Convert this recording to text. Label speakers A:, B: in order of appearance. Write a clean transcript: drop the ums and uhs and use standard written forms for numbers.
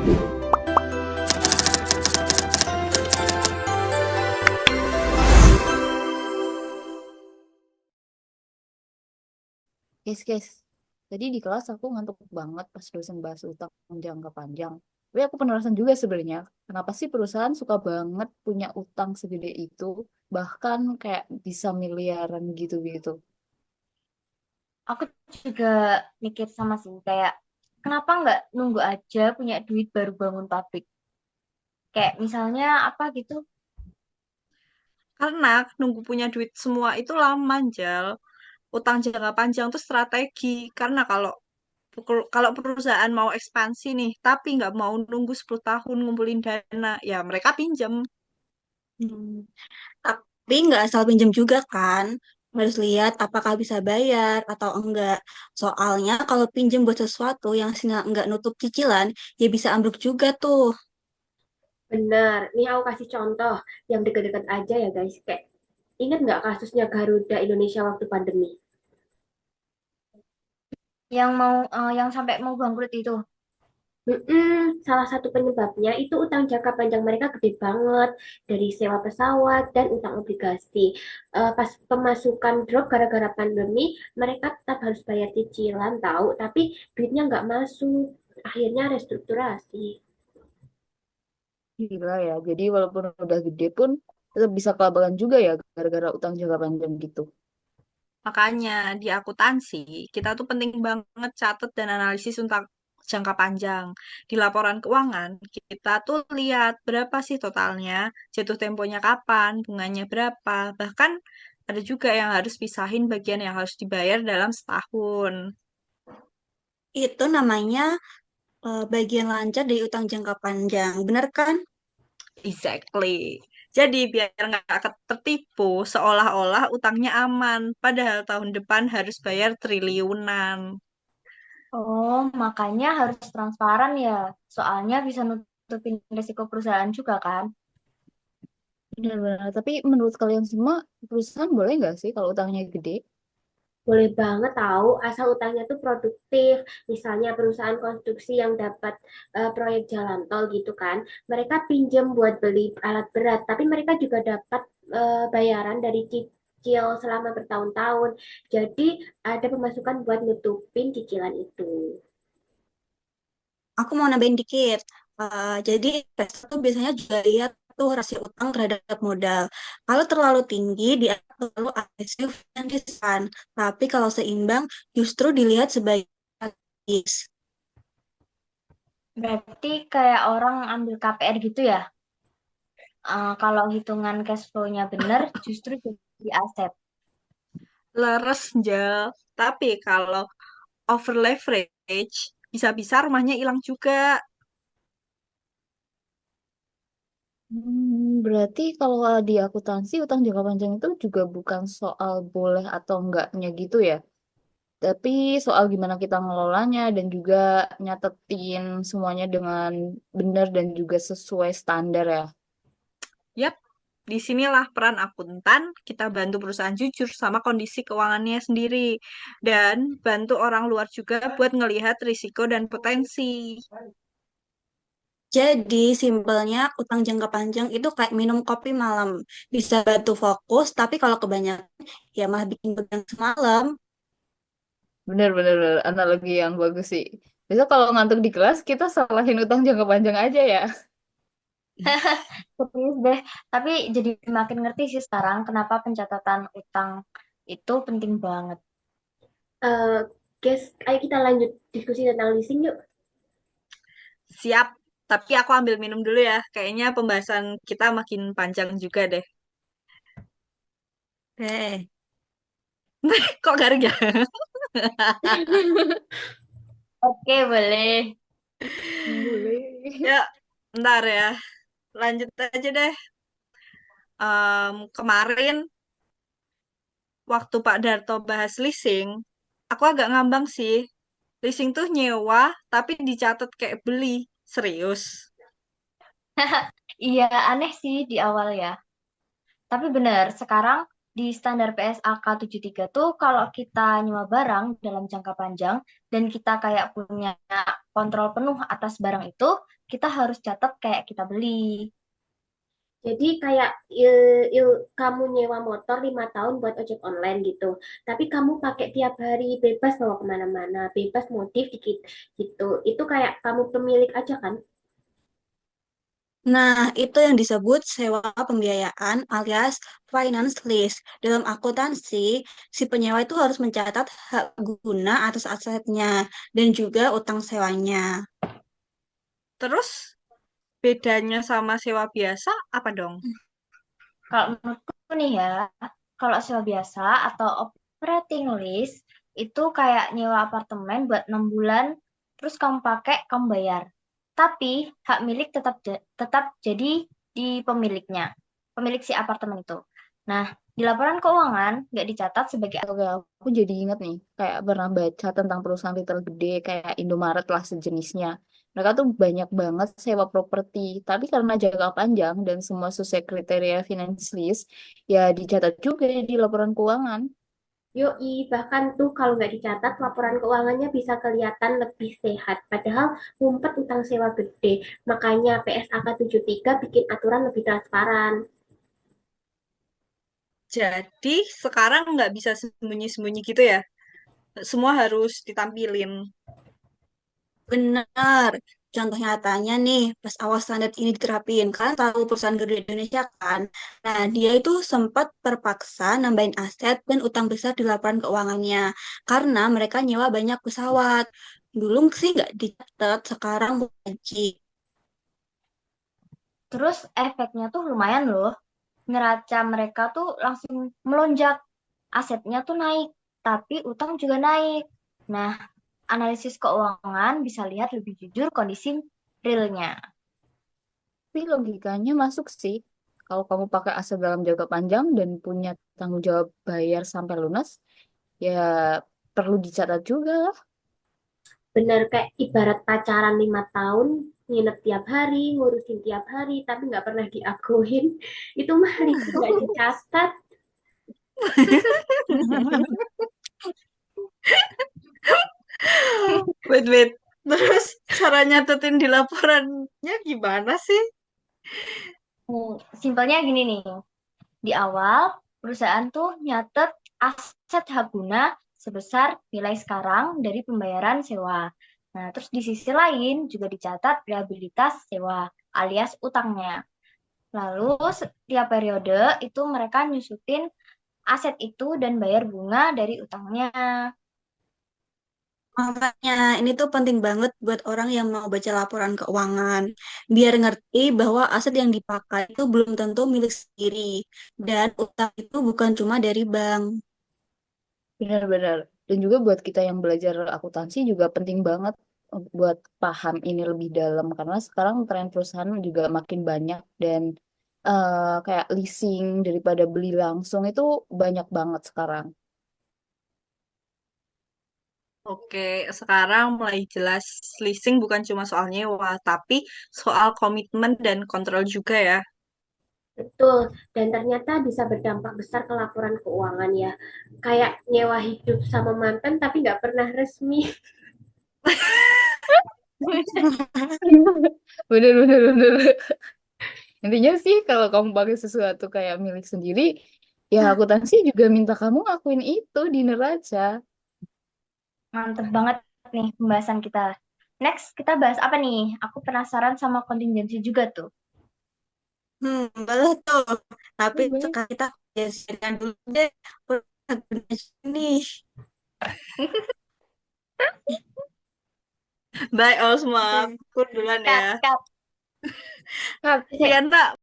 A: Guys, tadi di kelas aku ngantuk banget pas dosen bahas utang jangka panjang. Tapi aku penasaran juga sebenarnya, kenapa sih perusahaan suka banget punya utang segede itu, bahkan kayak bisa miliaran gitu-gitu.
B: Aku juga mikir sama sih, kayak kenapa nggak nunggu aja punya duit baru bangun pabrik? Kayak misalnya apa gitu?
C: Karena nunggu punya duit semua itu lama, Jal. Utang jangka panjang tuh strategi. Karena kalau perusahaan mau ekspansi nih, tapi nggak mau nunggu 10 tahun ngumpulin dana, ya mereka pinjam.
D: Hmm, tapi nggak asal pinjam juga kan. Harus lihat apakah bisa bayar atau enggak. Soalnya kalau pinjam buat sesuatu yang nggak nutup cicilan, ya bisa ambruk juga tuh.
E: Benar, nih aku kasih contoh yang deket-deket aja ya guys. Kayak ingat nggak kasusnya Garuda Indonesia waktu pandemi?
B: Yang sampai mau bangkrut itu.
E: Salah satu penyebabnya itu utang jangka panjang mereka gede banget dari sewa pesawat dan utang obligasi. Pas pemasukan drop gara-gara pandemi, mereka tetap harus bayar cicilan tahu, tapi duitnya nggak masuk. Akhirnya restrukturasi.
A: Gila ya, jadi walaupun udah gede pun tetap bisa kelabakan juga ya gara-gara utang jangka panjang gitu.
C: Makanya di akuntansi, kita tuh penting banget catat dan analisis untuk jangka panjang. Di laporan keuangan, kita tuh lihat berapa sih totalnya, jatuh temponya kapan, bunganya berapa. Bahkan ada juga yang harus pisahin bagian yang harus dibayar dalam setahun.
D: Itu namanya bagian lancar dari utang jangka panjang. Bener kan?
C: Exactly. Jadi biar nggak tertipu, seolah-olah utangnya aman, padahal tahun depan harus bayar triliunan.
B: Oh, makanya harus transparan ya. Soalnya bisa nutupin risiko perusahaan juga kan.
A: Benar-benar. Tapi menurut kalian semua, perusahaan boleh nggak sih kalau utangnya gede?
E: Boleh banget tahu asal utangnya tuh produktif. Misalnya perusahaan konstruksi yang dapat proyek jalan tol gitu kan. Mereka pinjam buat beli alat berat, tapi mereka juga dapat bayaran dari cicil selama bertahun-tahun. Jadi ada pemasukan buat nutupin cicilan itu.
D: Aku mau nambahin dikit. Jadi investor tuh biasanya juga lihat tuh rasio utang terhadap modal. Kalau terlalu tinggi, dia terlalu agresif dan riskan. Tapi kalau seimbang, justru dilihat sebagai strategis.
B: Berarti kayak orang ambil KPR gitu ya. Kalau hitungan cash flow-nya benar, justru jadi aset.
C: Leres, Jel. Tapi kalau over leverage, bisa-bisa rumahnya hilang juga.
A: Berarti kalau di akuntansi utang jangka panjang itu juga bukan soal boleh atau enggaknya gitu ya. Tapi soal gimana kita ngelolanya dan juga nyatetin semuanya dengan benar dan juga sesuai standar ya.
C: Yap, disinilah peran akuntan, kita bantu perusahaan jujur sama kondisi keuangannya sendiri. Dan bantu orang luar juga buat ngelihat risiko dan potensi.
D: Jadi simpelnya utang jangka panjang itu kayak minum kopi malam. Bisa bantu fokus, tapi kalau kebanyakan ya malah bikin begadang semalam.
A: Bener-bener analogi yang bagus sih. Besok kalau ngantuk di kelas kita salahin utang jangka panjang aja ya.
B: Serius deh. Tapi jadi makin ngerti sih sekarang kenapa pencatatan utang itu penting banget.
E: Eh, Guys, ayo kita lanjut diskusi tentang leasing yuk.
C: Siap, tapi aku ambil minum dulu ya. Kayaknya pembahasan kita makin panjang juga deh.
D: Oke.
C: Kok garing ya?
B: Oke, boleh.
A: Boleh.
C: Ya, ntar ya. Lanjut aja deh. Kemarin waktu Pak Darto bahas leasing, aku agak ngambang sih. Leasing tuh nyewa, tapi dicatat kayak beli. Serius.
B: Iya, aneh sih di awal ya. Tapi benar, sekarang di standar PSAK tiga tuh kalau kita nyewa barang dalam jangka panjang dan kita kayak punya kontrol penuh atas barang itu, kita harus catat kayak kita beli.
E: Jadi kayak kamu nyewa motor 5 tahun buat ojek online gitu. Tapi kamu pakai tiap hari bebas bawa kemana-mana, bebas modif dikit gitu. Itu kayak kamu pemilik aja kan?
D: Nah, itu yang disebut sewa pembiayaan alias finance lease. Dalam akuntansi, si penyewa itu harus mencatat hak guna atas asetnya dan juga utang sewanya.
C: Terus bedanya sama sewa biasa apa dong?
B: Kalau menurutku nih ya, kalau sewa biasa atau operating lease itu kayak nyewa apartemen buat 6 bulan, terus kamu pakai, kamu bayar. Tapi hak milik tetap jadi di pemiliknya, pemilik si apartemen itu. Nah, di laporan keuangan nggak dicatat sebagai
A: Oke, aku jadi inget nih, kayak pernah baca tentang perusahaan retail gede kayak Indomaret lah sejenisnya. Mereka tuh banyak banget sewa properti, tapi karena jangka panjang dan semua sesuai kriteria finance lease, ya dicatat juga di laporan keuangan.
E: Yoi, bahkan tuh kalau nggak dicatat laporan keuangannya bisa kelihatan lebih sehat. Padahal ngumpet utang sewa gede. Makanya PSAK 73 bikin aturan lebih transparan.
C: Jadi sekarang nggak bisa sembunyi-sembunyi gitu ya? Semua harus ditampilin.
D: Benar. Contoh nyatanya nih, pas awal standar ini diterapin, kan tahu perusahaan gede di Indonesia kan? Nah, dia itu sempat terpaksa nambahin aset dan utang besar di laporan keuangannya, karena mereka nyewa banyak pesawat. Dulu sih nggak dicatat, sekarang wajib.
B: terus efeknya tuh lumayan loh. Neraca mereka tuh langsung melonjak. Asetnya tuh naik, tapi utang juga naik. Nah, analisis keuangan bisa lihat lebih jujur kondisi realnya.
A: Tapi logikanya masuk sih. Kalau kamu pakai aset dalam jangka panjang dan punya tanggung jawab bayar sampai lunas, ya perlu dicatat juga lah.
E: Bener kayak ibarat pacaran 5 tahun, nginep tiap hari, ngurusin tiap hari, tapi nggak pernah diakuin. Itu mah liga nggak dicatat.
C: Wait, wait. Terus cara nyatetin di laporannya gimana sih?
B: Simpelnya gini nih, di awal perusahaan tuh nyatet aset hak guna sebesar nilai sekarang dari pembayaran sewa. Nah, terus di sisi lain juga dicatat liabilitas sewa alias utangnya. Lalu setiap periode itu mereka nyusutin aset itu dan bayar bunga dari utangnya.
D: Makanya ini tuh penting banget buat orang yang mau baca laporan keuangan, biar ngerti bahwa aset yang dipakai itu belum tentu milik sendiri, dan utang itu bukan cuma dari bank.
A: Benar-benar. Dan juga buat kita yang belajar akuntansi juga penting banget buat paham ini lebih dalam karena sekarang tren perusahaan juga makin banyak dan kayak leasing daripada beli langsung itu banyak banget sekarang.
C: Oke, sekarang mulai jelas leasing bukan cuma soal nyewa, tapi soal komitmen dan kontrol juga ya.
E: Betul, dan ternyata bisa berdampak besar ke laporan keuangan ya. Kayak nyewa hidup sama mantan tapi nggak pernah resmi.
A: Bener, bener, bener. Intinya sih kalau kamu pakai sesuatu kayak milik sendiri, ya akuntansi juga minta kamu ngakuin itu di neraca.
B: Mantep banget nih pembahasan kita. Next, kita bahas apa nih? Aku penasaran sama kontingensi juga tuh.
D: Boleh tuh. Tapi
A: Baik.
D: sekarang kita geserkan dulu deh. Ini.
C: Bye all semua, aku duluan
B: Cut,
C: ya.
B: cut.
A: Kak,
C: Rianta,